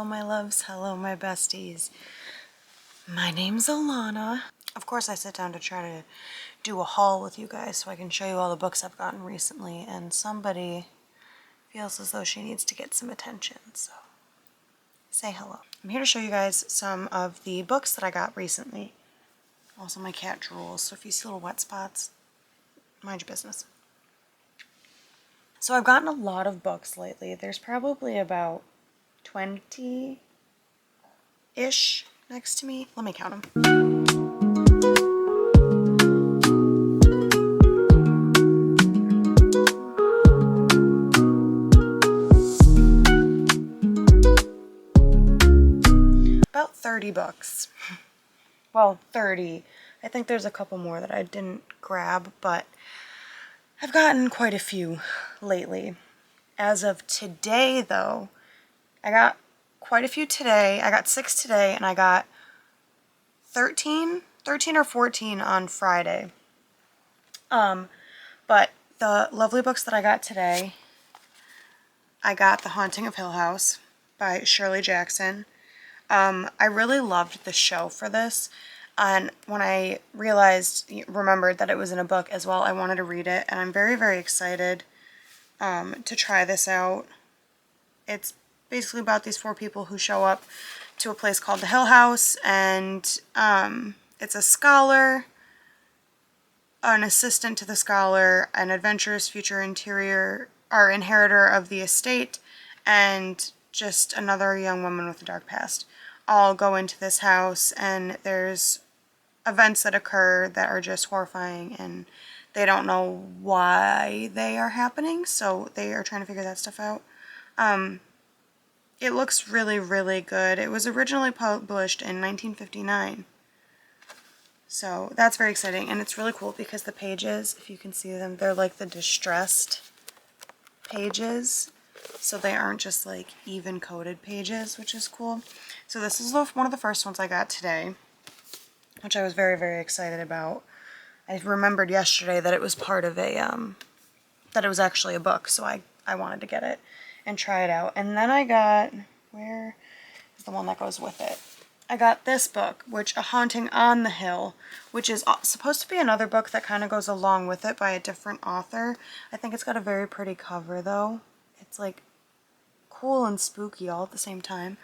my loves, hello my besties. My name's Alanna. Of course I sit down to try to do a haul with you guys so I can show you all the books I've gotten recently, and somebody feels as though she needs to get some attention, so say hello. I'm here to show you guys some of the books that I got recently. Also my cat drools, so if you see little wet spots, mind your business. So I've gotten a lot of books lately. There's probably about 20-ish next to me. Let me count them. About 30 books. Well, 30. I think there's a couple more that I didn't grab, but I've gotten quite a few lately. As of today, though, I got quite a few today. I got 6 today, and I got 13 or 14 on Friday. But the lovely books that I got today, I got The Haunting of Hill House by Shirley Jackson. I really loved the show for this, and when I remembered that it was in a book as well, I wanted to read it, and I'm very, very excited to try this out. It's basically about these 4 people who show up to a place called the Hill House, and it's a scholar, an assistant to the scholar, an adventurous future inheritor of the estate, and just another young woman with a dark past all go into this house, and there's events that occur that are just horrifying, and they don't know why they are happening, so they are trying to figure that stuff out. It looks really, really good. It was originally published in 1959. So that's very exciting, and it's really cool because the pages, if you can see them, they're like the distressed pages. So they aren't just like even coated pages, which is cool. So this is one of the first ones I got today, which I was very, very excited about. I remembered yesterday that it was part of that it was actually a book, so I wanted to get it and try it out. And then I got, where is the one that goes with it? I got this book, A Haunting on the Hill, which is supposed to be another book that kind of goes along with it by a different author. I think it's got a very pretty cover, though. It's like cool and spooky all at the same time.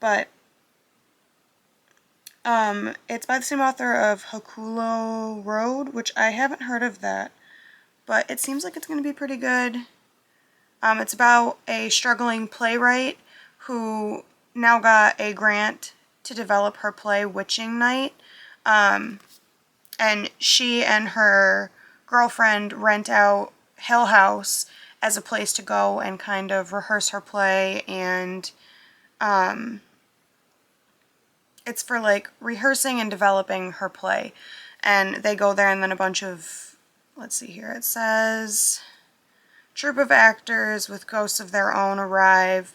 But it's by the same author of Hokulo Road, which I haven't heard of that, but it seems like it's going to be pretty good. It's about a struggling playwright who now got a grant to develop her play Witching Night, and she and her girlfriend rent out Hill House as a place to go and kind of rehearse her play, and it's for like rehearsing and developing her play. And they go there, and then a bunch of, let's see here, it says troupe of actors with ghosts of their own arrive,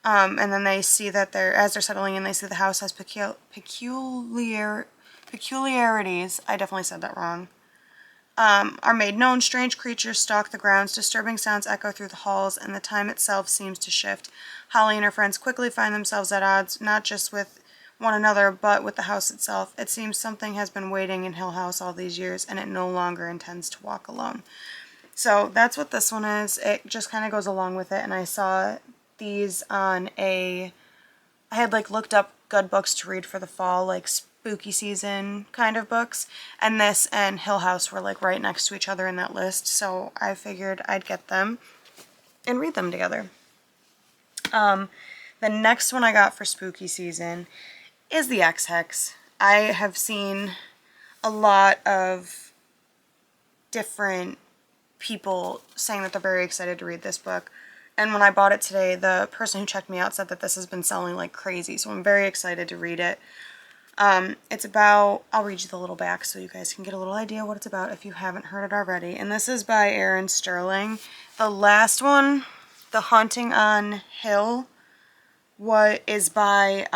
and then they see that as they're settling in, they see the house has peculiarities, I definitely said that wrong, are made known. Strange creatures stalk the grounds, disturbing sounds echo through the halls, and the time itself seems to shift. Holly and her friends quickly find themselves at odds, not just with one another, but with the house itself. It seems something has been waiting in Hill House all these years, and it no longer intends to walk alone. So that's what this one is. It just kind of goes along with it, and I saw these on I had like looked up good books to read for the fall, like spooky season kind of books, and this and Hill House were like right next to each other in that list, so I figured I'd get them and read them together. The next one I got for spooky season is The Ex-Hex. I have seen a lot of different people saying that they're very excited to read this book, and when I bought it today, the person who checked me out said that this has been selling like crazy, so I'm very excited to read it. It's about, I'll read you the little back so you guys can get a little idea what it's about if you haven't heard it already, and this is by Aaron Sterling. The last one, The Haunting on Hill, is by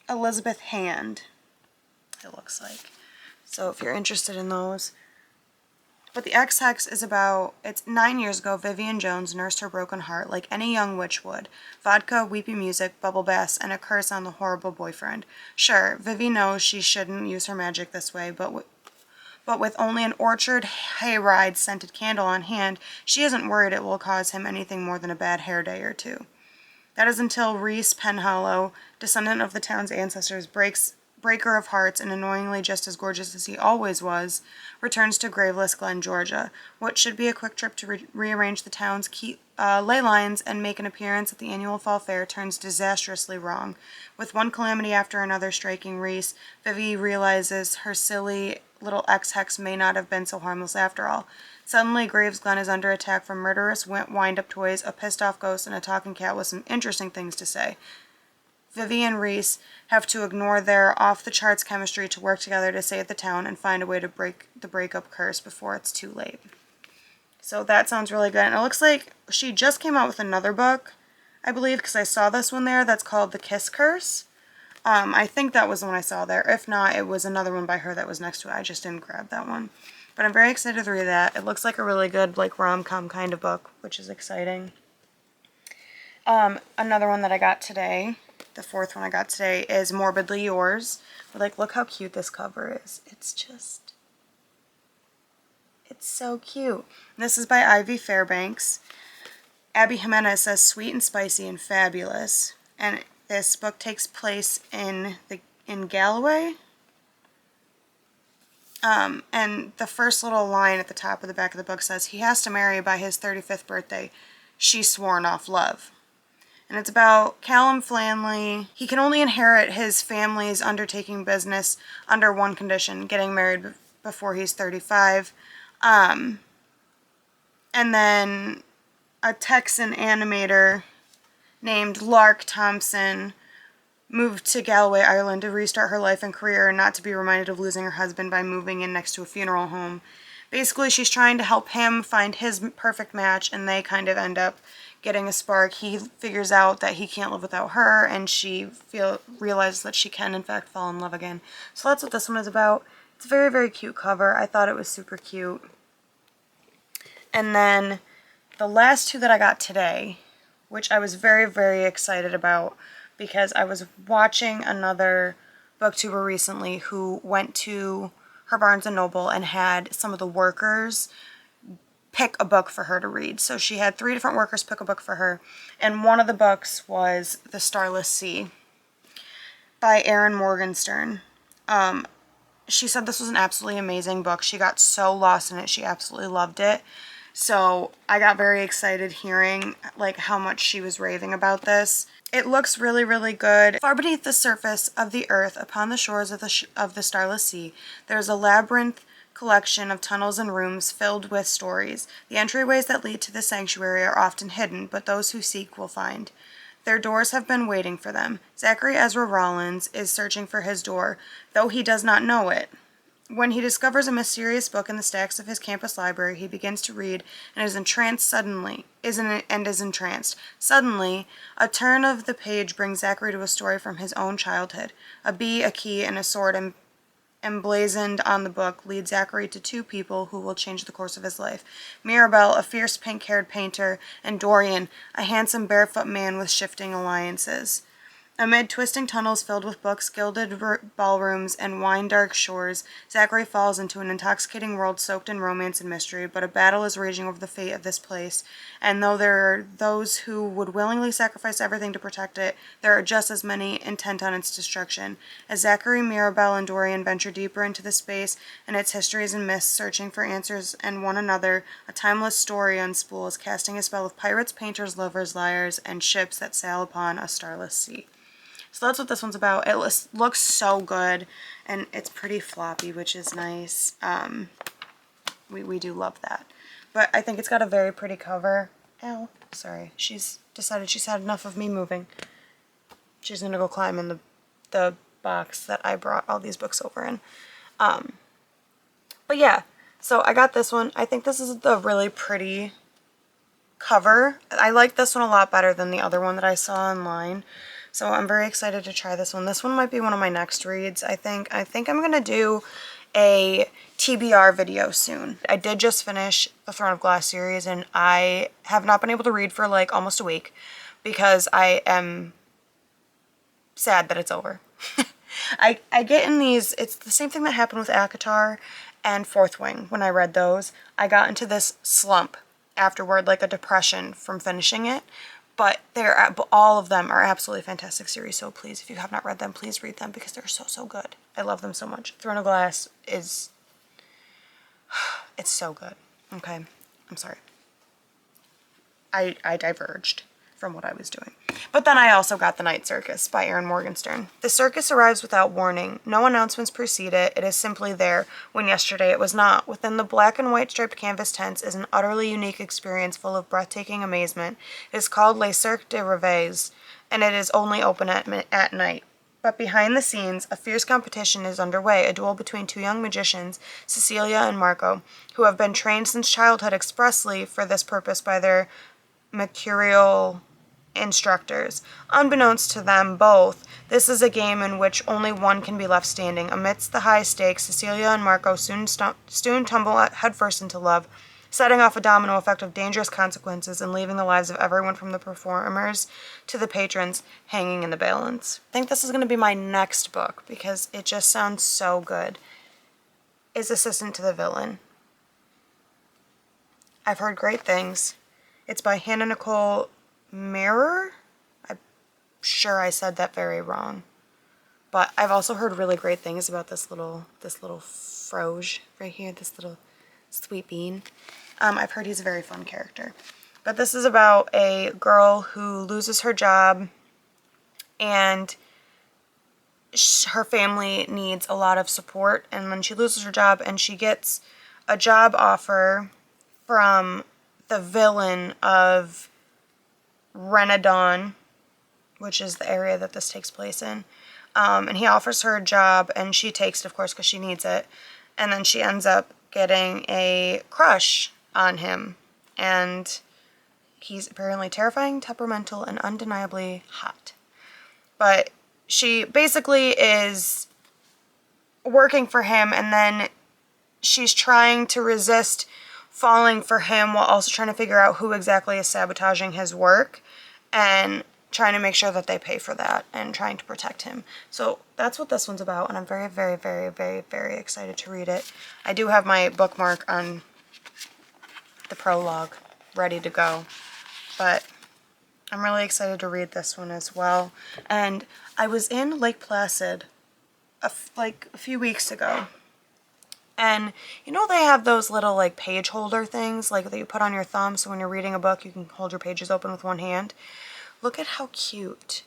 Elizabeth Hand, it looks like. So if you're interested in those, But the X-Hex is about, it's 9 years ago, Vivian Jones nursed her broken heart like any young witch would. Vodka, weepy music, bubble baths, and a curse on the horrible boyfriend. Sure, Vivi knows she shouldn't use her magic this way, but with only an orchard hayride scented candle on hand, she isn't worried it will cause him anything more than a bad hair day or two. That is until Reese Penhallow, descendant of the town's ancestors, breaker of hearts and annoyingly just as gorgeous as he always was, returns to Graveless Glen, Georgia. What should be a quick trip to rearrange the town's ley lines and make an appearance at the annual fall fair turns disastrously wrong. With one calamity after another striking Reese, Vivi realizes her silly little X-Hex may not have been so harmless after all. Suddenly, Graves Glen is under attack from murderous wind-up toys, a pissed-off ghost, and a talking cat with some interesting things to say. Vivi and Reese have to ignore their off-the-charts chemistry to work together to save the town and find a way to break the breakup curse before it's too late. So that sounds really good. And it looks like she just came out with another book, I believe, because I saw this one there that's called The Kiss Curse. I think that was the one I saw there. If not, it was another one by her that was next to it. I just didn't grab that one. But I'm very excited to read that. It looks like a really good, like, rom-com kind of book, which is exciting. Another one that I got today, the fourth one I got today, is Morbidly Yours. But, like, look how cute this cover is. It's just, it's so cute. And this is by Ivy Fairbanks. Abby Jimenez says sweet and spicy and fabulous. And this book takes place in Galloway. And the first little line at the top of the back of the book says, he has to marry by his 35th birthday. She's sworn off love. And it's about Callum Flanley. He can only inherit his family's undertaking business under one condition, getting married before he's 35. And then a Texan animator named Lark Thompson moved to Galloway, Ireland to restart her life and career and not to be reminded of losing her husband by moving in next to a funeral home. Basically, she's trying to help him find his perfect match, and they kind of end up getting a spark. He figures out that he can't live without her, and she realizes that she can, in fact, fall in love again. So that's what this one is about. It's a very, very cute cover. I thought it was super cute. And then the last two that I got today, which I was very, very excited about, because I was watching another booktuber recently who went to her Barnes & Noble and had some of the workers pick a book for her to read. So she had 3 different workers pick a book for her, and one of the books was The Starless Sea by Erin Morgenstern. She said this was an absolutely amazing book. She got so lost in it. She absolutely loved it. So I got very excited hearing like how much she was raving about this. It looks really, really good. Far beneath the surface of the earth, upon the shores of the Starless Sea, there is a labyrinth collection of tunnels and rooms filled with stories. The entryways that lead to the sanctuary are often hidden, but those who seek will find. Their doors have been waiting for them. Zachary Ezra Rollins is searching for his door, though he does not know it. When he discovers a mysterious book in the stacks of his campus library, he begins to read and is entranced. Suddenly, a turn of the page brings Zachary to a story from his own childhood. A bee, a key, and a sword emblazoned on the book lead Zachary to 2 people who will change the course of his life. Mirabelle, a fierce pink-haired painter, and Dorian, a handsome barefoot man with shifting alliances. Amid twisting tunnels filled with books, gilded ballrooms, and wine-dark shores, Zachary falls into an intoxicating world soaked in romance and mystery, but a battle is raging over the fate of this place, and though there are those who would willingly sacrifice everything to protect it, there are just as many intent on its destruction. As Zachary, Mirabelle, and Dorian venture deeper into the space and its histories and myths, searching for answers and one another, a timeless story unspools, casting a spell of pirates, painters, lovers, liars, and ships that sail upon a starless sea. So that's what this one's about. It looks so good, and it's pretty floppy, which is nice. We do love that. But I think it's got a very pretty cover. Ow, sorry. She's decided she's had enough of me moving. She's going to go climb in the box that I brought all these books over in. But yeah, so I got this one. I think this is a really pretty cover. I like this one a lot better than the other one that I saw online. So I'm very excited to try this one. This one might be one of my next reads, I think. I think I'm going to do a TBR video soon. I did just finish the Throne of Glass series, and I have not been able to read for like almost a week because I am sad that it's over. I get in these, it's the same thing that happened with ACOTAR and Fourth Wing. When I read those, I got into this slump afterward, like a depression from finishing it. But all of them are absolutely fantastic series, so please, if you have not read them, please read them because they're so, so good. I love them so much. Throne of Glass is, it's so good. Okay, I'm sorry. I diverged from what I was doing. But then I also got The Night Circus by Erin Morgenstern. The circus arrives without warning. No announcements precede it. It is simply there, when yesterday it was not. Within the black and white striped canvas tents is an utterly unique experience full of breathtaking amazement. It is called Le Cirque de Rêves, and it is only open at night. But behind the scenes, a fierce competition is underway, a duel between two young magicians, Cecilia and Marco, who have been trained since childhood expressly for this purpose by their mercurial instructors. Unbeknownst to them both, this is a game in which only one can be left standing. Amidst the high stakes, Cecilia and Marco soon tumble headfirst into love, setting off a domino effect of dangerous consequences and leaving the lives of everyone from the performers to the patrons hanging in the balance. I think this is going to be my next book because it just sounds so good. Is Assistant to the Villain. I've heard great things. It's by Hannah Nicole Mirror. I'm sure I said that very wrong. But I've also heard really great things about this little froge right here, this little sweet bean. I've heard he's a very fun character. But this is about a girl who loses her job and her family needs a lot of support, and then she loses her job and she gets a job offer from the villain of Renadon, which is the area that this takes place in. And he offers her a job, and she takes it, of course, because she needs it. And then she ends up getting a crush on him. And he's apparently terrifying, temperamental, and undeniably hot. But she basically is working for him, and then she's trying to resist falling for him while also trying to figure out who exactly is sabotaging his work and trying to make sure that they pay for that and trying to protect him. So that's what this one's about, and I'm very, very, very, very, very excited to read it. I do have my bookmark on the prologue ready to go, but I'm really excited to read this one as well. And I was in Lake Placid like a few weeks ago. And you know they have those little like page holder things like that you put on your thumb so when you're reading a book you can hold your pages open with one hand. Look at how cute.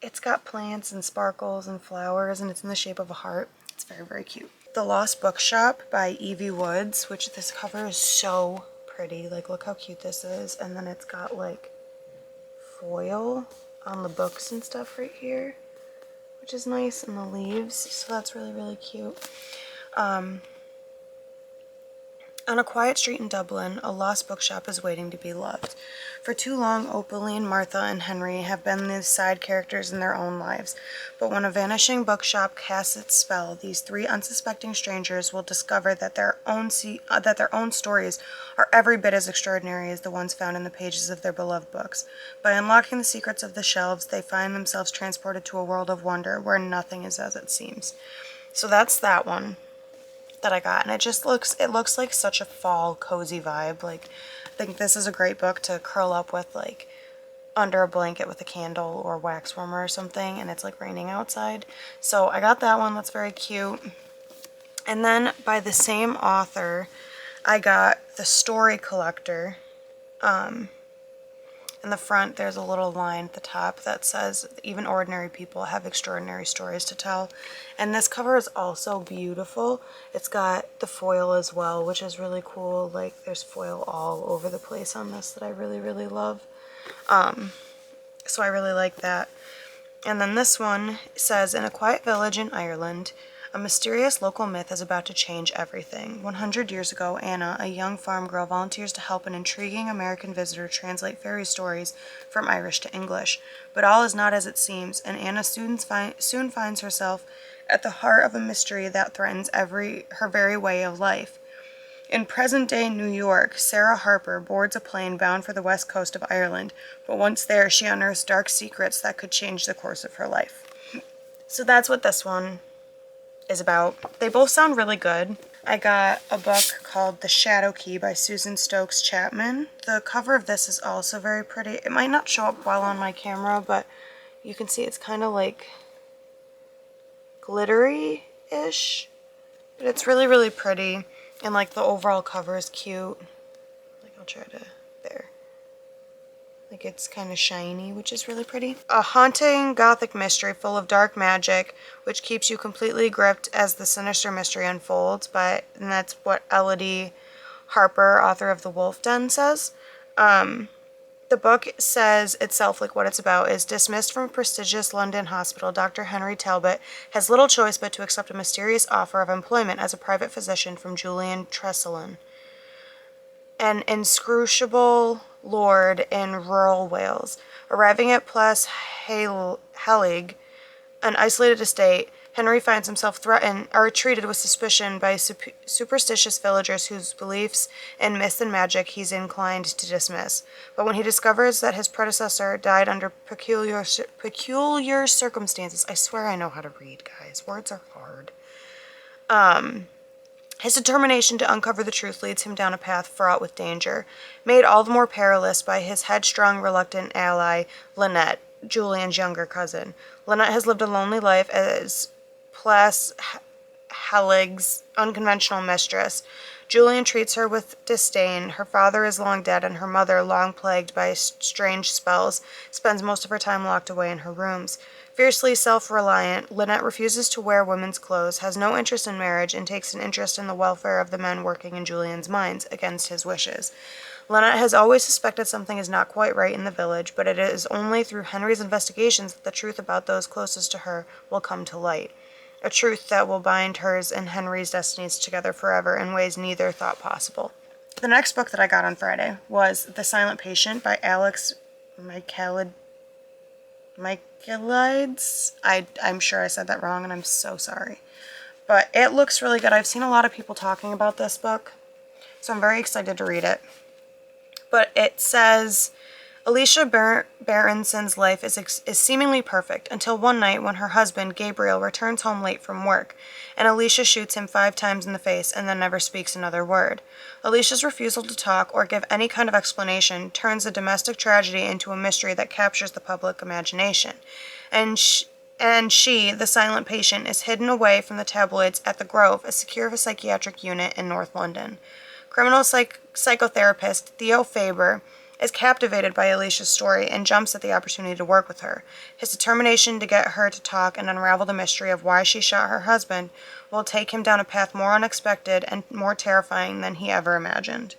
It's got plants and sparkles and flowers and it's in the shape of a heart. It's very, very cute. The Lost Bookshop by Evie Woods, which this cover is so pretty. Like look how cute this is. And then it's got like foil on the books and stuff right here, which is nice, and the leaves, so that's really, really cute. On a quiet street in Dublin, a lost bookshop is waiting to be loved. For too long, Opaline, Martha, and Henry have been the side characters in their own lives. But when a vanishing bookshop casts its spell, these three unsuspecting strangers will discover that their own stories are every bit as extraordinary as the ones found in the pages of their beloved books. By unlocking the secrets of the shelves, they find themselves transported to a world of wonder where nothing is as it seems. So that's that one that I got, and it looks like such a fall cozy vibe. Like I think this is a great book to curl up with like under a blanket with a candle or wax warmer or something and it's like raining outside. So I got that one. That's very cute. And then by the same author I got The Story Collector. In the front, there's a little line at the top that says, even ordinary people have extraordinary stories to tell. And this cover is also beautiful. It's got the foil as well, which is really cool. Like, there's foil all over the place on this that I really, really love. So I really like that. And then this one says, in a quiet village in Ireland, a mysterious local myth is about to change everything. 100 years ago, Anna, a young farm girl, volunteers to help an intriguing American visitor translate fairy stories from Irish to English. But all is not as it seems, and Anna soon finds herself at the heart of a mystery that threatens her very way of life. In present-day New York, Sarah Harper boards a plane bound for the west coast of Ireland, but once there, she unearths dark secrets that could change the course of her life. So that's what this one is about. They both sound really good. I got a book called The Shadow Key by Susan Stokes Chapman. The cover of this is also very pretty. It might not show up well on my camera, but you can see it's kind of like glittery-ish. But it's really, really pretty. And like the overall cover is cute. Like I'll try to, there. Like it's kind of shiny, which is really pretty. A haunting gothic mystery full of dark magic, which keeps you completely gripped as the sinister mystery unfolds. And that's what Elodie Harper, author of The Wolf Den, says. The book says itself, like what it's about, is dismissed from a prestigious London hospital. Dr. Henry Talbot has little choice but to accept a mysterious offer of employment as a private physician from Julian Tressilian, an inscrutable lord in rural Wales. Arriving at Plas Helig, an isolated estate, Henry finds himself threatened or treated with suspicion by superstitious villagers whose beliefs in myth and magic he's inclined to dismiss. But when he discovers that his predecessor died under peculiar circumstances, I swear I know how to read, guys. Words are hard. His determination to uncover the truth leads him down a path fraught with danger, made all the more perilous by his headstrong, reluctant ally, Lynette, Julian's younger cousin. Lynette has lived a lonely life as Plas Helig's unconventional mistress. Julian treats her with disdain. Her father is long dead, and her mother, long plagued by strange spells, spends most of her time locked away in her rooms. Fiercely self-reliant, Lynette refuses to wear women's clothes, has no interest in marriage, and takes an interest in the welfare of the men working in Julian's mines, against his wishes. Lynette has always suspected something is not quite right in the village, but it is only through Henry's investigations that the truth about those closest to her will come to light. A truth that will bind hers and Henry's destinies together forever in ways neither thought possible. The next book that I got on Friday was The Silent Patient by Alex Michaelides. I'm sure I said that wrong, and I'm so sorry. But it looks really good. I've seen a lot of people talking about this book, so I'm very excited to read it. But it says, Alicia Berenson's life is seemingly perfect until one night when her husband, Gabriel, returns home late from work, and Alicia shoots him 5 times in the face and then never speaks another word. Alicia's refusal to talk or give any kind of explanation turns a domestic tragedy into a mystery that captures the public imagination. And she, the silent patient, is hidden away from the tabloids at the Grove, a secure psychiatric unit in North London. Criminal psychotherapist Theo Faber is captivated by Alicia's story and jumps at the opportunity to work with her. His determination to get her to talk and unravel the mystery of why she shot her husband will take him down a path more unexpected and more terrifying than he ever imagined.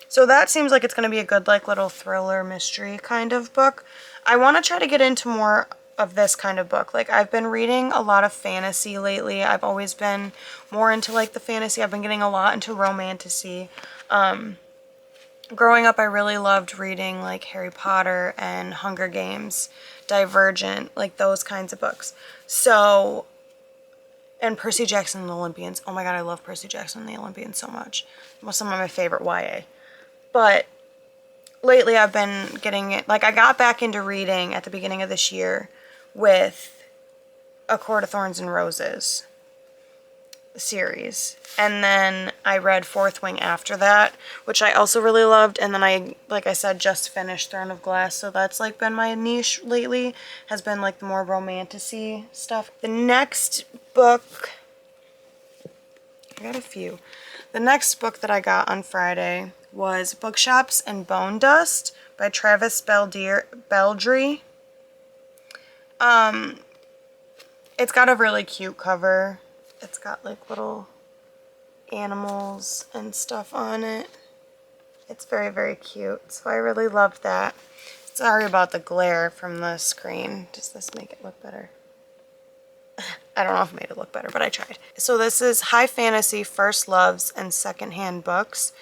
So that seems like it's going to be a good, like, little thriller mystery kind of book. I want to try to get into more of this kind of book. Like, I've been reading a lot of fantasy lately. I've always been more into, like, the fantasy. I've been getting a lot into romantasy. Growing up, I really loved reading, like, Harry Potter and Hunger Games, Divergent, like, those kinds of books. So, and Percy Jackson and the Olympians. Oh my god, I love Percy Jackson and the Olympians so much. Some of my favorite YA. But lately I've been getting it, like, I got back into reading at the beginning of this year with A Court of Thorns and Roses series, and then I read Fourth Wing after that, which I also really loved, and then I, like I said, just finished Throne of Glass, so that's, like, been my niche lately, has been, like, the more romantasy stuff. The next book, I got a few. The next book that I got on Friday was Bookshops and Bone Dust by Travis Beldry. It's got a really cute cover. It's got, like, little animals and stuff on it. It's very, very cute. So I really loved that. Sorry about the glare from the screen. Does this make it look better? I don't know if it made it look better, but I tried. So this is High Fantasy First Loves and Secondhand Books.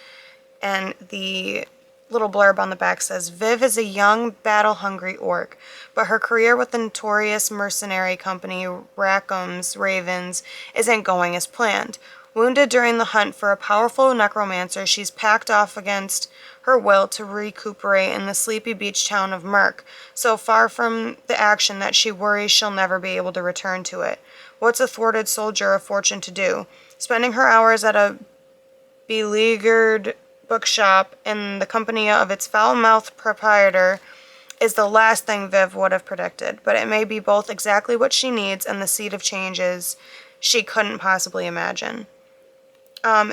And the little blurb on the back says, Viv is a young, battle-hungry orc, but her career with the notorious mercenary company Rackham's Ravens isn't going as planned. Wounded during the hunt for a powerful necromancer, she's packed off against her will to recuperate in the sleepy beach town of Merk, so far from the action that she worries she'll never be able to return to it. What's a thwarted soldier of fortune to do? Spending her hours at a beleaguered bookshop in the company of its foul-mouthed proprietor is the last thing Viv would have predicted, but it may be both exactly what she needs and the seed of changes she couldn't possibly imagine.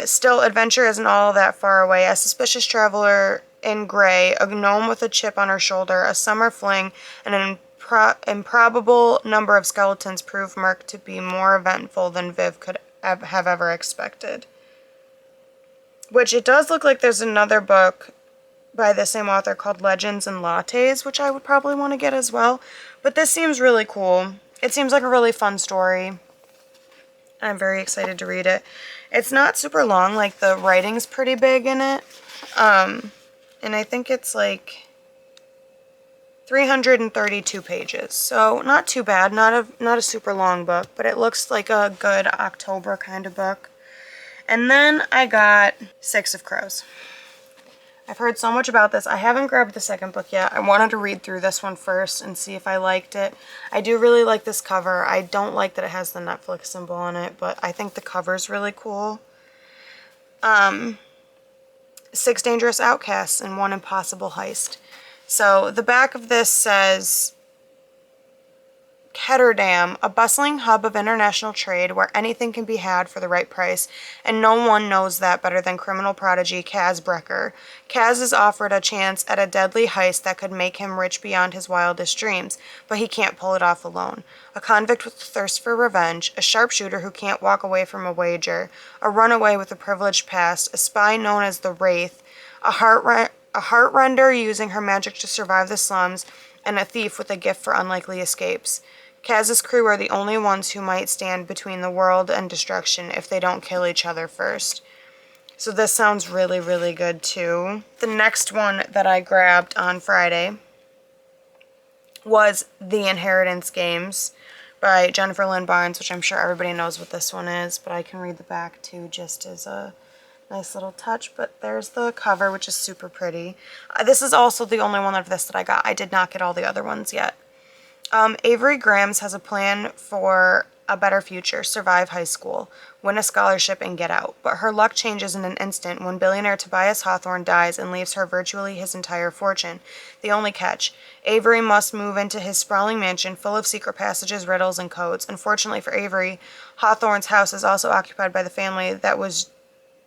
Still, adventure isn't all that far away. A suspicious traveler in gray, a gnome with a chip on her shoulder, a summer fling, and an improbable number of skeletons prove Merc to be more eventful than Viv could have ever expected. Which it does look like there's another book by the same author called Legends and Lattes, which I would probably want to get as well. But this seems really cool. It seems like a really fun story. I'm very excited to read it. It's not super long, like the writing's pretty big in it. And I think it's like 332 pages. So not too bad, not a super long book, but it looks like a good October kind of book. And then I got Six of Crows. I've heard so much about this. I haven't grabbed the second book yet. I wanted to read through this one first and see if I liked it. I do really like this cover. I don't like that it has the Netflix symbol on it, but I think the cover's really cool. 6 Dangerous Outcasts and 1 Impossible Heist. So the back of this says, Ketterdam, a bustling hub of international trade where anything can be had for the right price, and no one knows that better than criminal prodigy Kaz Brecker. Kaz is offered a chance at a deadly heist that could make him rich beyond his wildest dreams, but he can't pull it off alone. A convict with a thirst for revenge, a sharpshooter who can't walk away from a wager, a runaway with a privileged past, a spy known as the Wraith, a heartrender using her magic to survive the slums, and a thief with a gift for unlikely escapes. Kaz's crew are the only ones who might stand between the world and destruction if they don't kill each other first. So this sounds really, really good too. The next one that I grabbed on Friday was The Inheritance Games by Jennifer Lynn Barnes, which I'm sure everybody knows what this one is, but I can read the back too just as a nice little touch. But there's the cover, which is super pretty. This is also the only one of this that I got. I did not get all the other ones yet. Avery Grams has a plan for a better future, survive high school, win a scholarship, and get out. But her luck changes in an instant when billionaire Tobias Hawthorne dies and leaves her virtually his entire fortune. The only catch, Avery must move into his sprawling mansion full of secret passages, riddles, and codes. Unfortunately for Avery, Hawthorne's house is also occupied by the family that was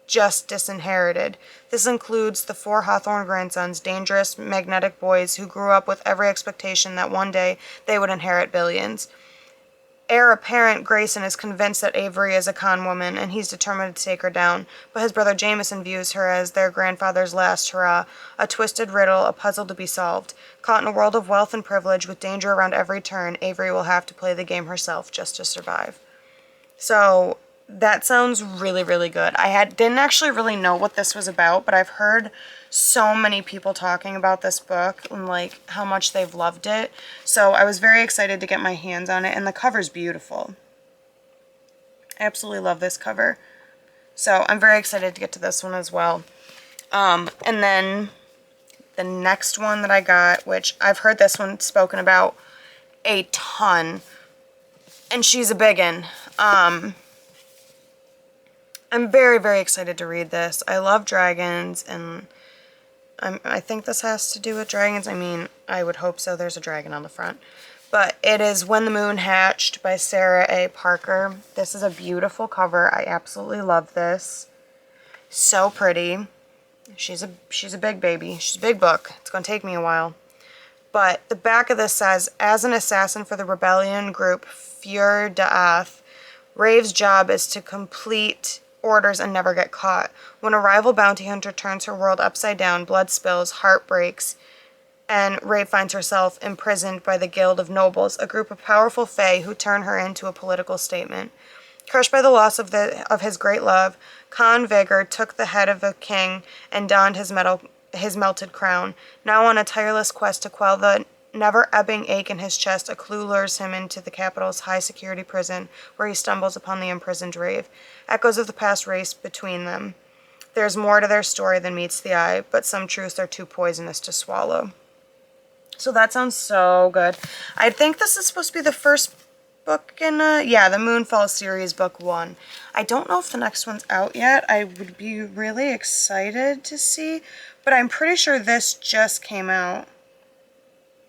just disinherited. This includes the 4 Hawthorne grandsons, dangerous, magnetic boys who grew up with every expectation that one day they would inherit billions. Heir apparent Grayson is convinced that Avery is a con woman, and he's determined to take her down, but his brother Jameson views her as their grandfather's last hurrah, a twisted riddle, a puzzle to be solved. Caught in a world of wealth and privilege with danger around every turn, Avery will have to play the game herself just to survive. So that sounds really, really good. Didn't actually really know what this was about, but I've heard so many people talking about this book and like how much they've loved it. So I was very excited to get my hands on it, and the cover's beautiful. I absolutely love this cover. So I'm very excited to get to this one as well. And then the next one that I got, which I've heard this one spoken about a ton, and she's a biggin'. I'm very, very excited to read this. I love dragons, and I think this has to do with dragons. I mean, I would hope so. There's a dragon on the front. But it is When the Moon Hatched by Sarah A. Parker. This is a beautiful cover. I absolutely love this. So pretty. She's a big baby. She's a big book. It's going to take me a while. But the back of this says, as an assassin for the rebellion group Fjord Da'ath, Rave's job is to complete orders and never get caught. When a rival bounty hunter turns her world upside down, blood spills, heart breaks, and Rave finds herself imprisoned by the Guild of Nobles, a group of powerful fae who turn her into a political statement. Crushed by the loss of his great love, Khan Vigor took the head of a king and donned his his melted crown. Now on a tireless quest to quell the never-ebbing ache in his chest, a clue lures him into the capital's high-security prison, where he stumbles upon the imprisoned Rave. Echoes of the past race between them. There's more to their story than meets the eye, but some truths are too poisonous to swallow. So that sounds so good. I think this is supposed to be the first book in, yeah, the Moonfall series, book 1. I don't know if the next one's out yet. I would be really excited to see, but I'm pretty sure this just came out.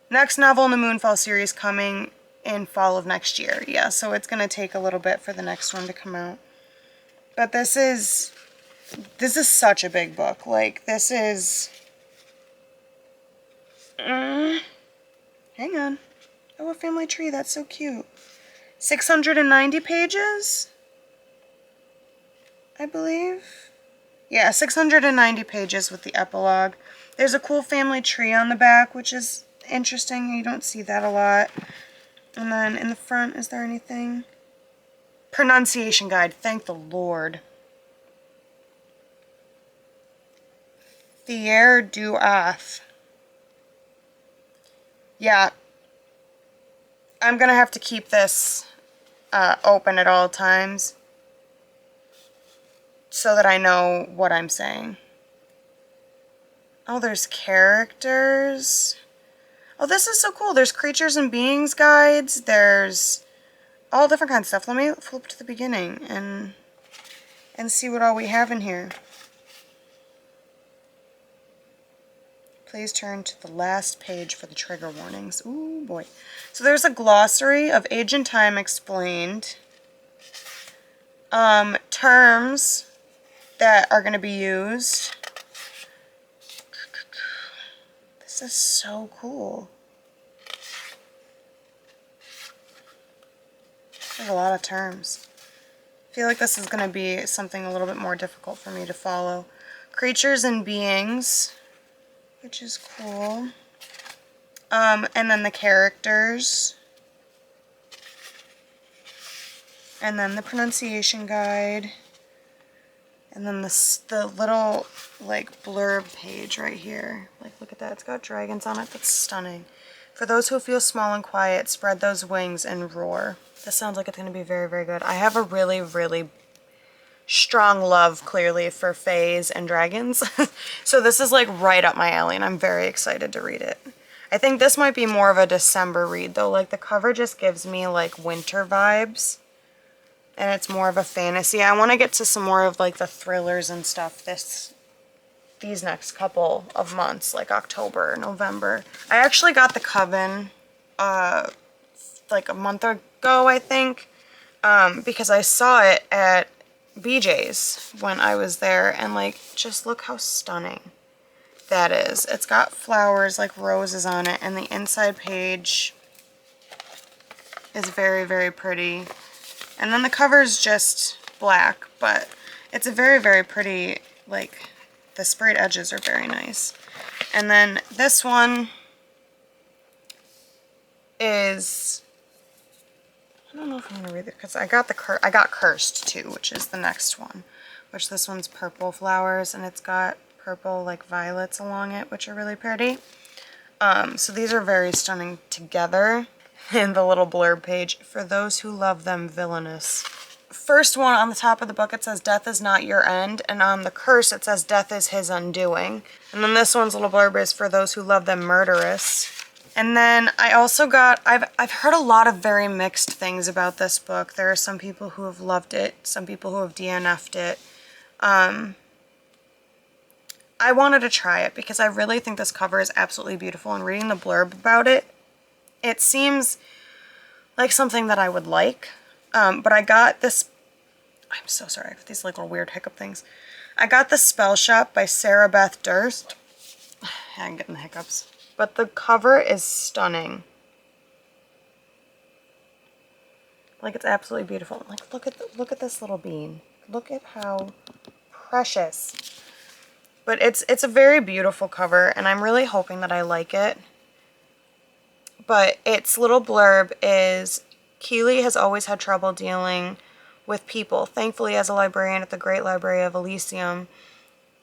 Next novel in the Moonfall series coming in fall of next year. Yeah, so it's going to take a little bit for the next one to come out. But this is such a big book. Like, this is... hang on. Oh, a family tree. That's so cute. 690 pages, I believe. Yeah, 690 pages with the epilogue. There's a cool family tree on the back, which is interesting. You don't see that a lot. And then in the front, is there anything? Pronunciation guide. Thank the Lord. Thier du Ath. Yeah. I'm going to have to keep this open at all times so that I know what I'm saying. Oh, there's characters. Oh, this is so cool. There's creatures and beings guides. There's all different kinds of stuff. Let me flip to the beginning and see what all we have in here. Please turn to the last page for the trigger warnings. Ooh, boy. So there's a glossary of age and time explained. Terms that are going to be used. This is so cool. There's a lot of terms. I feel like this is going to be something a little bit more difficult for me to follow. Creatures and beings, which is cool. And then the characters. And then the pronunciation guide. And then the little, like, blurb page right here. Like, look at that. It's got dragons on it. That's stunning. For those who feel small and quiet, spread those wings and roar. This sounds like it's going to be very, very good. I have a really, really strong love, clearly, for fays and dragons. So this is, like, right up my alley, and I'm very excited to read it. I think this might be more of a December read, though. Like, the cover just gives me, like, winter vibes. And it's more of a fantasy. I want to get to some more of, like, the thrillers and stuff these next couple of months, like October, November. I actually got The Coven, like a month ago, I think, because I saw it at BJ's when I was there, and, like, just look how stunning that is. It's got flowers, like roses on it, and the inside page is very, very pretty. And then the cover is just black, but it's a very, very pretty, like, the sprayed edges are very nice. And then this one is, I don't know if I'm going to read it, because I got Cursed, too, which is the next one. Which this one's purple flowers, and it's got purple, like, violets along it, which are really pretty. So these are very stunning together. In the little blurb page, for those who love them villainous. First one on the top of the book, it says death is not your end, and on the curse it says death is his undoing. And then this one's little blurb is for those who love them murderous. And then I also got, I've heard a lot of very mixed things about this book. There are some people who have loved it, some people who have DNF'd it. I wanted to try it because I really think this cover is absolutely beautiful, and reading the blurb about it, it seems like something that I would like, but I got this, I'm so sorry for these little weird hiccup things. I got The Spell Shop by Sarah Beth Durst. I'm getting the hiccups. But the cover is stunning. Like, it's absolutely beautiful. Like, look at this little bean. Look at how precious. But it's a very beautiful cover, and I'm really hoping that I like it. But its little blurb is, Keeley has always had trouble dealing with people. Thankfully, as a librarian at the Great Library of Elysium,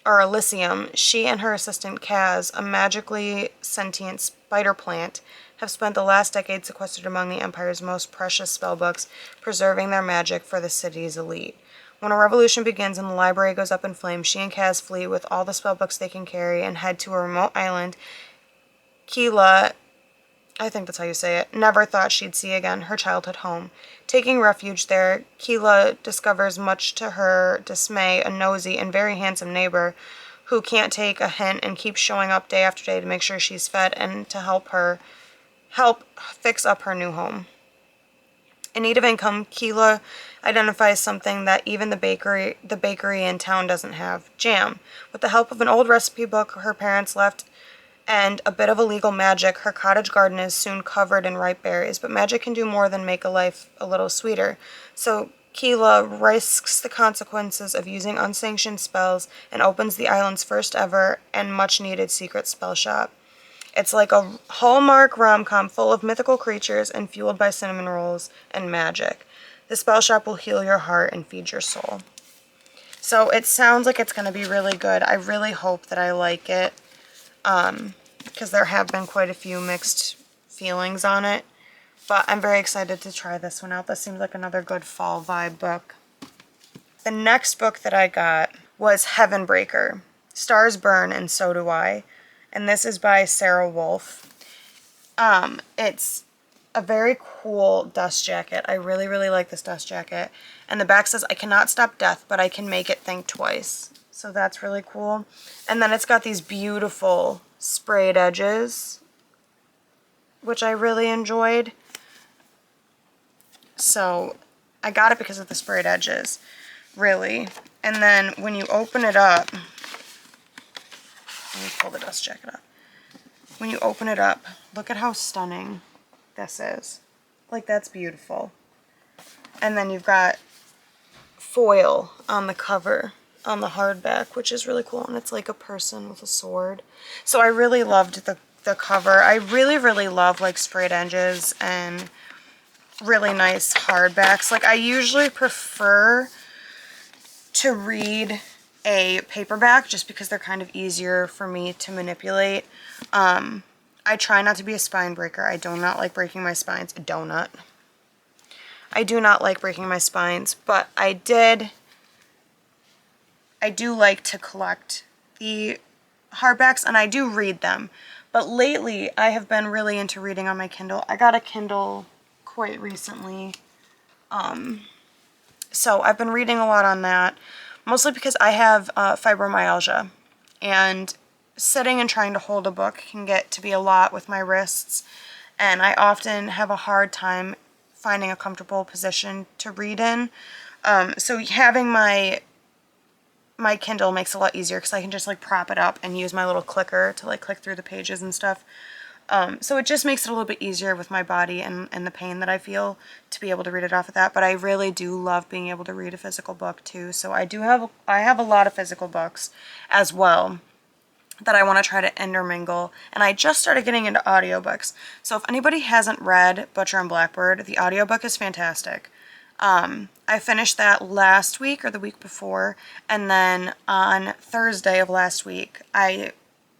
or Elysium, she and her assistant Kaz, a magically sentient spider plant, have spent the last decade sequestered among the Empire's most precious spellbooks, preserving their magic for the city's elite. When a revolution begins and the library goes up in flames, she and Kaz flee with all the spellbooks they can carry and head to a remote island Keela, I think that's how you say it, never thought she'd see again, her childhood home. Taking refuge there, Keela discovers, much to her dismay, a nosy and very handsome neighbor who can't take a hint and keeps showing up day after day to make sure she's fed and to help fix up her new home. In need of income, Keela identifies something that even the bakery in town doesn't have: jam. With the help of an old recipe book her parents left and a bit of illegal magic, her cottage garden is soon covered in ripe berries. But magic can do more than make a life a little sweeter. So Keela risks the consequences of using unsanctioned spells and opens the island's first ever and much needed secret spell shop. It's like a Hallmark rom-com full of mythical creatures and fueled by cinnamon rolls and magic. The spell shop will heal your heart and feed your soul. So it sounds like it's going to be really good. I really hope that I like it, because there have been quite a few mixed feelings on it. But I'm very excited to try this one out. This seems like another good fall vibe book. The next book that I got was Heavenbreaker. Stars Burn and So Do I. And this is by Sarah Wolf. It's a very cool dust jacket. I really, really like this dust jacket. And the back says, I cannot stop death, but I can make it think twice. So that's really cool. And then it's got these beautiful sprayed edges, which I really enjoyed. So I got it because of the sprayed edges, really. And then when you open it up, let me pull the dust jacket up. When you open it up, look at how stunning this is. Like, that's beautiful. And then you've got foil on the cover, on the hardback, which is really cool. And it's like a person with a sword. So I really loved the cover. I really, really love like sprayed edges and really nice hardbacks. Like, I usually prefer to read a paperback just because they're kind of easier for me to manipulate. I try not to be a spine breaker. I do not like breaking my spines. I do not like breaking my spines, but I do like to collect the hardbacks, and I do read them. But lately, I have been really into reading on my Kindle. I got a Kindle quite recently, so I've been reading a lot on that, mostly because I have fibromyalgia, and sitting and trying to hold a book can get to be a lot with my wrists, and I often have a hard time finding a comfortable position to read in. So having my Kindle makes it a lot easier because I can just like prop it up and use my little clicker to like click through the pages and stuff. So it just makes it a little bit easier with my body and the pain that I feel to be able to read it off of that. But I really do love being able to read a physical book too. So I have a lot of physical books as well that I want to try to intermingle. And I just started getting into audiobooks. So if anybody hasn't read Butcher and Blackbird, the audiobook is fantastic. I finished that last week or the week before, and then on Thursday of last week I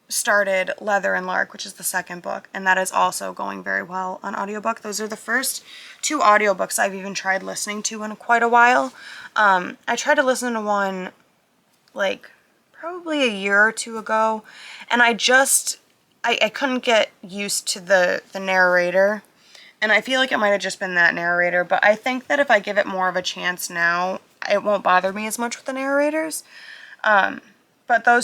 started Leather and Lark, which is the second book, and that is also going very well on audiobook. Those are the first two audiobooks I've even tried listening to in quite a while. I tried to listen to one like probably a year or two ago, and I couldn't get used to the narrator, and I feel like it might have just been that narrator, but I think that if I give it more of a chance now, it won't bother me as much with the narrators. But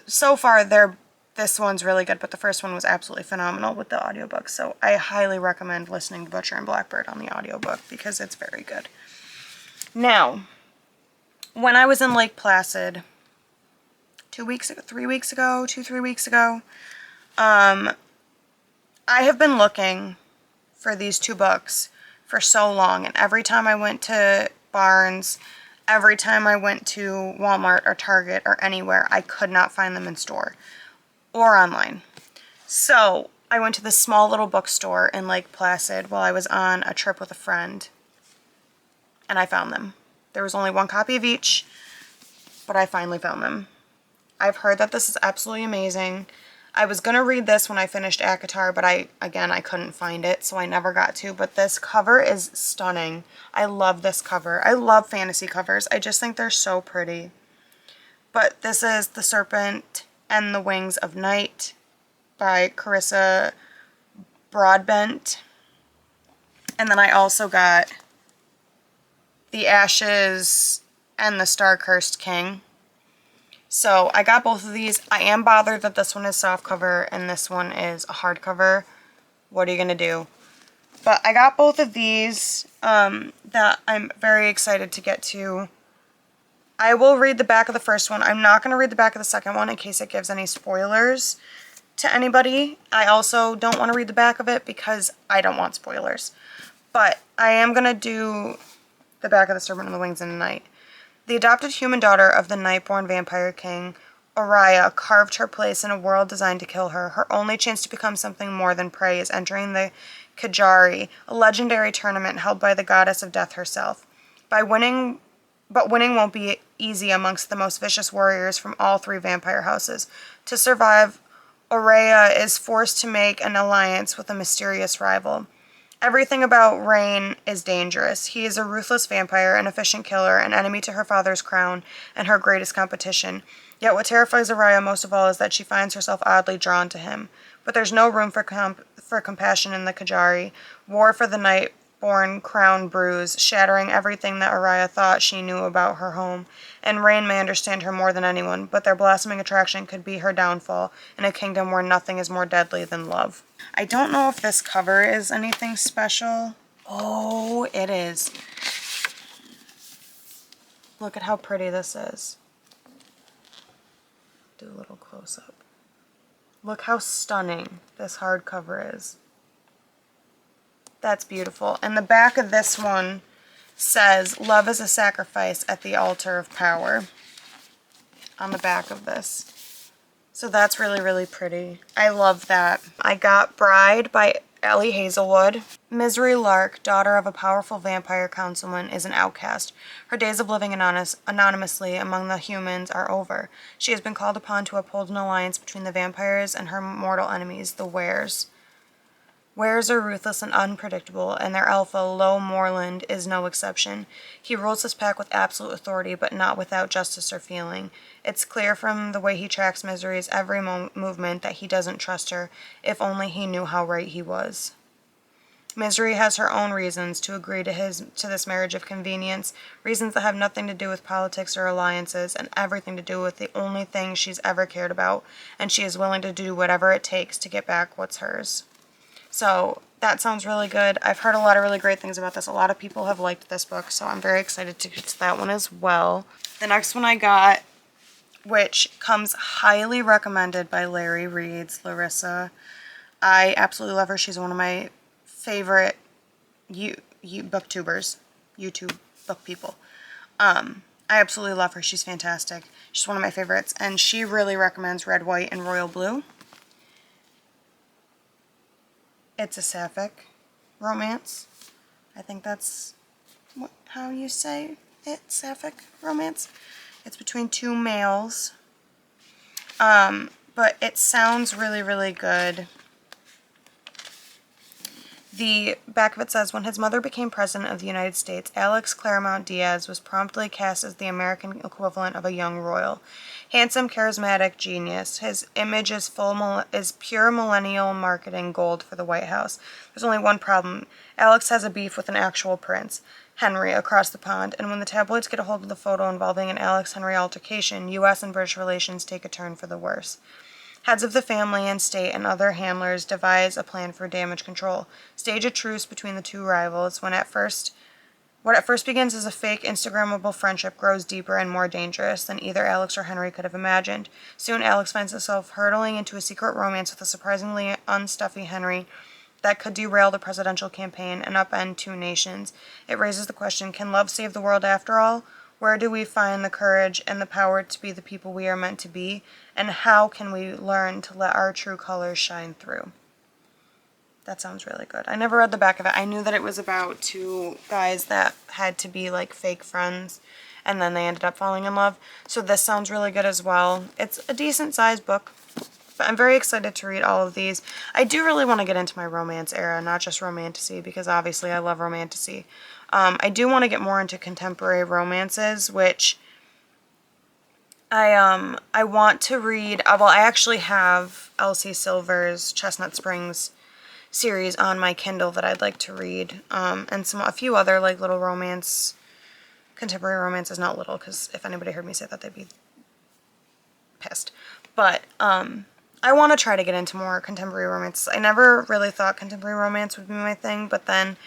so far, this one's really good, but the first one was absolutely phenomenal with the audiobook, so I highly recommend listening to Butcher and Blackbird on the audiobook because it's very good. Now, when I was in Lake Placid 3 weeks ago, I have been looking for these two books for so long, and every time I went to Barnes, every time I went to Walmart or Target or anywhere, I could not find them in store or online. So I went to this small little bookstore in Lake Placid while I was on a trip with a friend, and I found them. There was only one copy of each, but I finally found them. I've heard that this is absolutely amazing. I was going to read this when I finished ACOTAR, but I couldn't find it, so I never got to. But this cover is stunning. I love this cover. I love fantasy covers. I just think they're so pretty. But this is The Serpent and the Wings of Night by Carissa Broadbent. And then I also got The Ashes and the Star-Cursed King. So I got both of these. I am bothered that this one is softcover and this one is a hardcover. What are you going to do? But I got both of these that I'm very excited to get to. I will read the back of the first one. I'm not going to read the back of the second one in case it gives any spoilers to anybody. I also don't want to read the back of it because I don't want spoilers. But I am going to do the back of The Serpent and the Wings of Night. The adopted human daughter of the night-born vampire king, Oriya, carved her place in a world designed to kill her. Her only chance to become something more than prey is entering the Kajari, a legendary tournament held by the goddess of death herself. But winning won't be easy amongst the most vicious warriors from all three vampire houses. To survive, Oriya is forced to make an alliance with a mysterious rival. Everything about Rain is dangerous. He is a ruthless vampire, an efficient killer, an enemy to her father's crown, and her greatest competition. Yet what terrifies Oriya most of all is that she finds herself oddly drawn to him. But there's no room for compassion in the Kajari. War for the night-born crown brews, shattering everything that Oriya thought she knew about her home. And Rain may understand her more than anyone, but their blossoming attraction could be her downfall in a kingdom where nothing is more deadly than love. I don't know if this cover is anything special. Oh, it is. Look at how pretty this is. Do a little close-up. Look how stunning this hardcover is. That's beautiful. And the back of this one says, "Love is a sacrifice at the altar of power," on the back of this. So that's really, really pretty. I love that. I got Bride by Ellie Hazelwood. Misery Lark, daughter of a powerful vampire councilman, is an outcast. Her days of living anonymously among the humans are over. She has been called upon to uphold an alliance between the vampires and her mortal enemies, the Wares. Wares are ruthless and unpredictable, and their alpha, Lo Morland, is no exception. He rules his pack with absolute authority, but not without justice or feeling. It's clear from the way he tracks Misery's every movement that he doesn't trust her, if only he knew how right he was. Misery has her own reasons to agree to this marriage of convenience, reasons that have nothing to do with politics or alliances, and everything to do with the only thing she's ever cared about, and she is willing to do whatever it takes to get back what's hers. So that sounds really good. I've heard a lot of really great things about this. A lot of people have liked this book, so I'm very excited to get to that one as well. The next one I got, which comes highly recommended by Larry Reads, Larissa. I absolutely love her. She's one of my favorite booktubers, YouTube book people. I absolutely love her. She's fantastic. She's one of my favorites, and she really recommends Red, White, and Royal Blue. It's a sapphic romance. I think that's how you say it, sapphic romance. It's between two males. But it sounds really, really good. The back of it says, when his mother became president of the United States, Alex Claremont Diaz was promptly cast as the American equivalent of a young royal. Handsome, charismatic genius. His image is pure millennial marketing gold for the White House. There's only one problem. Alex has a beef with an actual prince, Henry, across the pond, and when the tabloids get a hold of the photo involving an Alex-Henry altercation, U.S. and British relations take a turn for the worse. Heads of the family and state and other handlers devise a plan for damage control. Stage a truce between the two rivals. What at first begins as a fake Instagrammable friendship grows deeper and more dangerous than either Alex or Henry could have imagined. Soon Alex finds himself hurtling into a secret romance with a surprisingly unstuffy Henry that could derail the presidential campaign and upend two nations. It raises the question, can love save the world after all? Where do we find the courage and the power to be the people we are meant to be? And how can we learn to let our true colors shine through? That sounds really good. I never read the back of it. I knew that it was about two guys that had to be like fake friends. and then they ended up falling in love. So this sounds really good as well. It's a decent sized book, but I'm very excited to read all of these. I do really want to get into my romance era, not just romantasy, because obviously I love romantasy. I do want to get more into contemporary romances, which I want to read. Well, I actually have Elsie Silver's Chestnut Springs series on my Kindle that I'd like to read, and a few other like little contemporary romances, not little, because if anybody heard me say that, they'd be pissed. But I want to try to get into more contemporary romance. I never really thought contemporary romance would be my thing, but then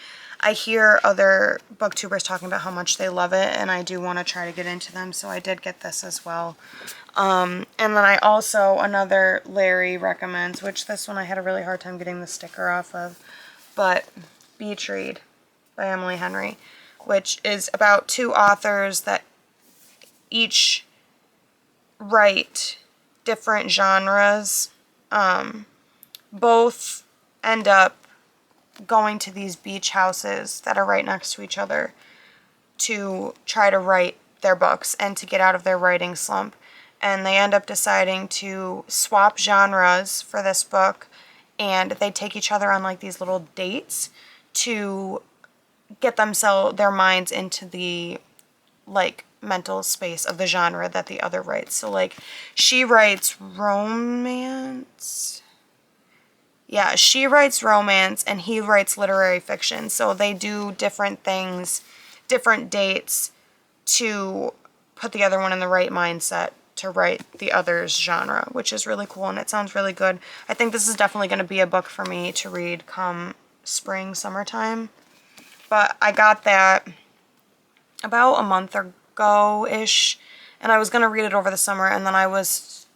I hear other booktubers talking about how much they love it, and I do want to try to get into them, so I did get this as well. And then I also, another Larry recommends, which this one I had a really hard time getting the sticker off of, but Beach Read by Emily Henry, which is about two authors that each write different genres. Both end up going to these beach houses that are right next to each other to try to write their books and to get out of their writing slump. And they end up deciding to swap genres for this book, and they take each other on like these little dates to get their minds into the like mental space of the genre that the other writes. So like she writes romance. Yeah, she writes romance and he writes literary fiction. So they do different things, different dates to put the other one in the right mindset to write the other's genre, which is really cool and it sounds really good. I think this is definitely going to be a book for me to read come spring, summertime. But I got that about a month ago-ish, and I was going to read it over the summer, and then I was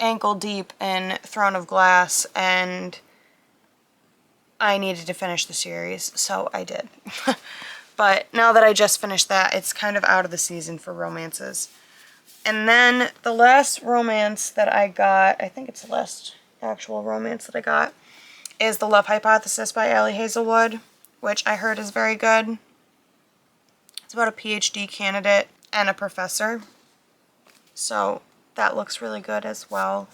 ankle deep in Throne of Glass, and I needed to finish the series, so I did. But now that I just finished that, it's kind of out of the season for romances. And then the last romance that I got, I think it's the last actual romance that I got, is The Love Hypothesis by Allie Hazelwood, which I heard is very good. It's about a PhD candidate and a professor. So that looks really good as well.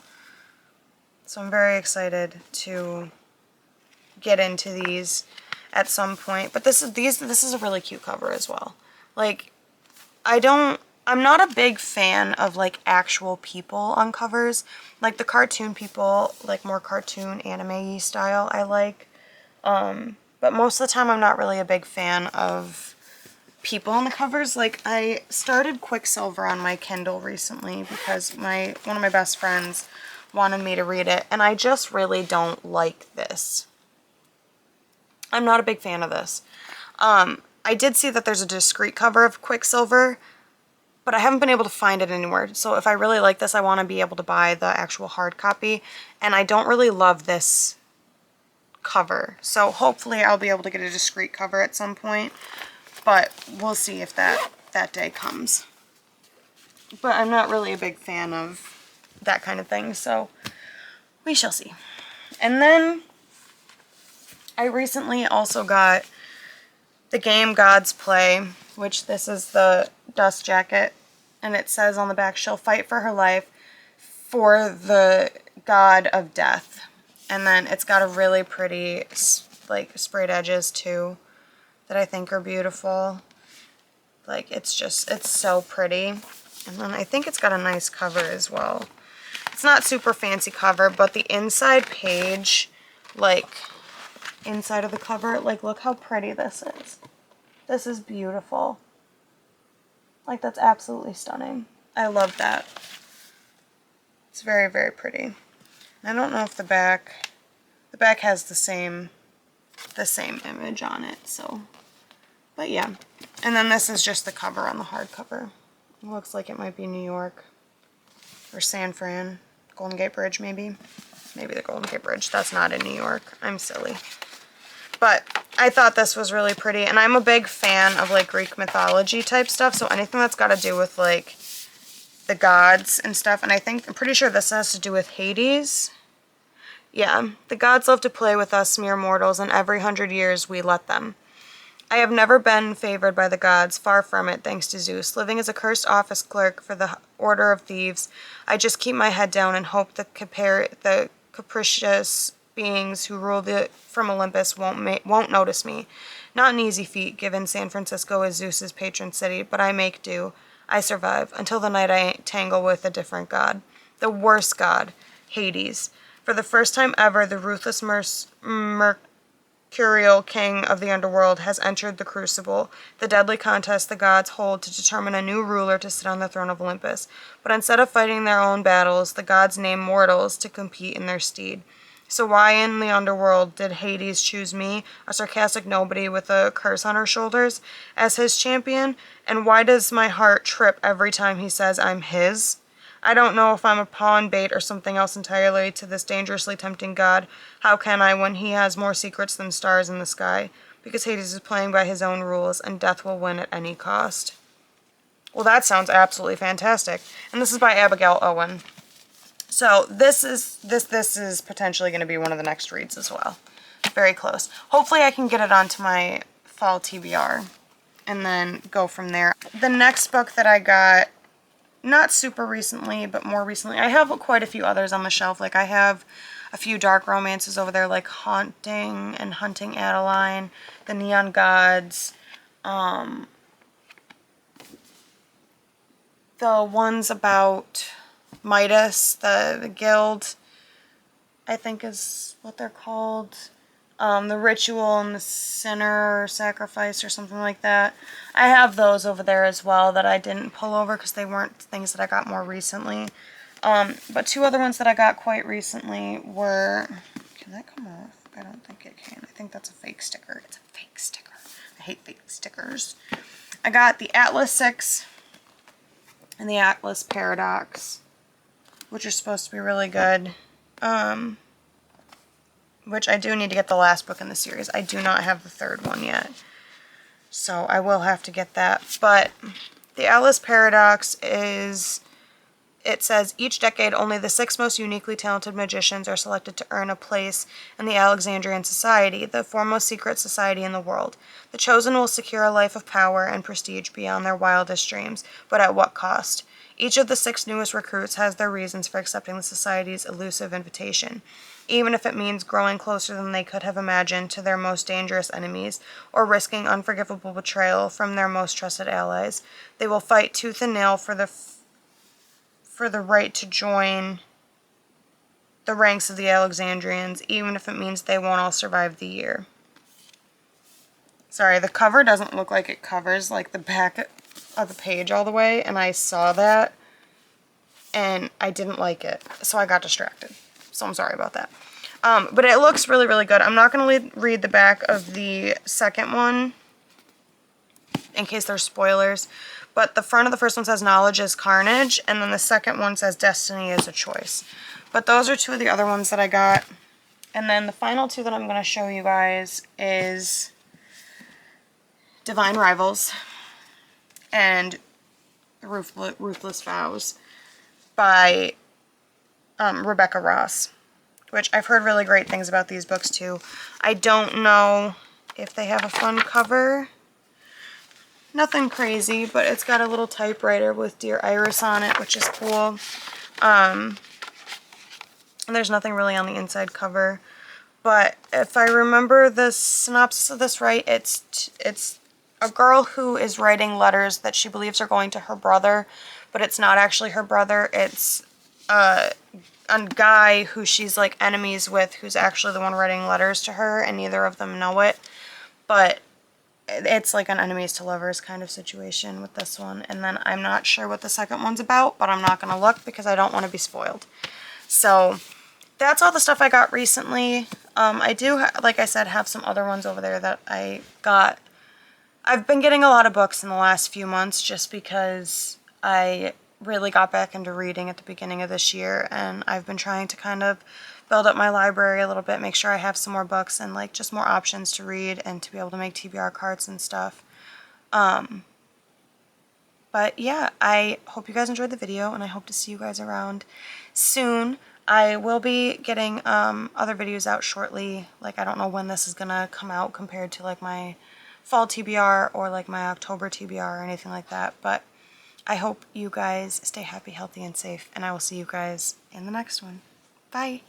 So I'm very excited to get into these at some point. But this is a really cute cover as well. Like, I'm not a big fan of like actual people on covers. Like the cartoon people, like more cartoon anime-y style I like. But most of the time I'm not really a big fan of people on the covers. Like I started Quicksilver on my Kindle recently because one of my best friends wanted me to read it, and I just really don't like this. I'm not a big fan of this. I did see that there's a discrete cover of Quicksilver, but I haven't been able to find it anywhere. So if I really like this, I want to be able to buy the actual hard copy, and I don't really love this cover. So hopefully I'll be able to get a discrete cover at some point, but we'll see if that day comes. But I'm not really a big fan of that kind of thing, so we shall see. And then I recently also got the game God's Play, which this is the dust jacket, and it says on the back, she'll fight for her life for the god of death. And then it's got a really pretty like sprayed edges too that I think are beautiful. Like it's so pretty. And then I think it's got a nice cover as well. It's not super fancy cover, but the inside page, like inside of the cover, like look how pretty this is. This is beautiful. Like that's absolutely stunning. I love that. It's very, very pretty. I don't know if the back has the same image on it, so, but yeah. And then this is just the cover on the hardcover. It looks like it might be New York or San Fran, Golden Gate Bridge maybe. Maybe the Golden Gate Bridge. That's not in New York. I'm silly. But I thought this was really pretty, and I'm a big fan of like Greek mythology type stuff, so anything that's got to do with like the gods and stuff. And I'm pretty sure this has to do with Hades. Yeah, the gods love to play with us mere mortals, and every 100 years we let them. I have never been favored by the gods, far from it, thanks to Zeus. Living as a cursed office clerk for the Order of Thieves, I just keep my head down and hope the capricious beings who rule from Olympus won't notice me. Not an easy feat, given San Francisco is Zeus's patron city, but I make do. I survive, until the night I tangle with a different god. The worst god, Hades. For the first time ever, the ruthless Mercurial king of the underworld has entered the crucible, the deadly contest the gods hold to determine a new ruler to sit on the throne of Olympus. But instead of fighting their own battles, the gods name mortals to compete in their stead. So why in the underworld did Hades choose me, a sarcastic nobody with a curse on her shoulders, as his champion? And why does my heart trip every time he says I'm his? I don't know if I'm a pawn, bait, or something else entirely to this dangerously tempting god. How can I when he has more secrets than stars in the sky? Because Hades is playing by his own rules, and death will win at any cost. Well, that sounds absolutely fantastic. And this is by Abigail Owen. So this is potentially going to be one of the next reads as well. Very close. Hopefully I can get it onto my fall TBR and then go from there. The next book that I got, not super recently, but more recently, I have quite a few others on the shelf. Like I have a few dark romances over there, like Haunting and Hunting Adeline, The Neon Gods, the ones about Midas, the Guild, I think is what they're called. The Ritual and the Sinner Sacrifice or something like that. I have those over there as well that I didn't pull over because they weren't things that I got more recently. But two other ones that I got quite recently were... Can that come off? I don't think it can. I think that's a fake sticker. It's a fake sticker. I hate fake stickers. I got the Atlas 6 and the Atlas Paradox, which are supposed to be really good. Which I do need to get the last book in the series. I do not have the third one yet, so I will have to get that. But the Atlas Paradox is, it says, each decade only the 6 most uniquely talented magicians are selected to earn a place in the Alexandrian Society, the foremost secret society in the world. The chosen will secure a life of power and prestige beyond their wildest dreams, but at what cost? Each of the 6 newest recruits has their reasons for accepting the Society's elusive invitation, even if it means growing closer than they could have imagined to their most dangerous enemies, or risking unforgivable betrayal from their most trusted allies. They will fight tooth and nail for the right to join the ranks of the Alexandrians, even if it means they won't all survive the year. Sorry, the cover doesn't look like it covers like the back of the page all the way, and I saw that and I didn't like it, so I got distracted. So I'm sorry about that. But it looks really, really good. I'm not going to read the back of the second one in case there's spoilers, but the front of the first one says knowledge is carnage, and then the second one says destiny is a choice. But those are two of the other ones that I got. And then the final two that I'm going to show you guys is Divine Rivals and Ruthless Vows by Rebecca Ross, which I've heard really great things about these books too. I don't know if they have a fun cover. Nothing crazy, but it's got a little typewriter with Dear Iris on it, which is cool. And there's nothing really on the inside cover. But if I remember the synopsis of this right, it's a girl who is writing letters that she believes are going to her brother, but it's not actually her brother. It's a guy who she's like enemies with, who's actually the one writing letters to her, and neither of them know it. But it's like an enemies to lovers kind of situation with this one. And then I'm not sure what the second one's about, but I'm not going to look because I don't want to be spoiled. So that's all the stuff I got recently. I do, like I said, have some other ones over there that I got. I've been getting a lot of books in the last few months just because I really got back into reading at the beginning of this year, and I've been trying to kind of build up my library a little bit, make sure I have some more books and like just more options to read and to be able to make TBR cards and stuff. But yeah, I hope you guys enjoyed the video, and I hope to see you guys around soon. I will be getting other videos out shortly. Like, I don't know when this is gonna come out compared to like my fall TBR or like my October TBR or anything like that. But I hope you guys stay happy, healthy, and safe, and I will see you guys in the next one. Bye!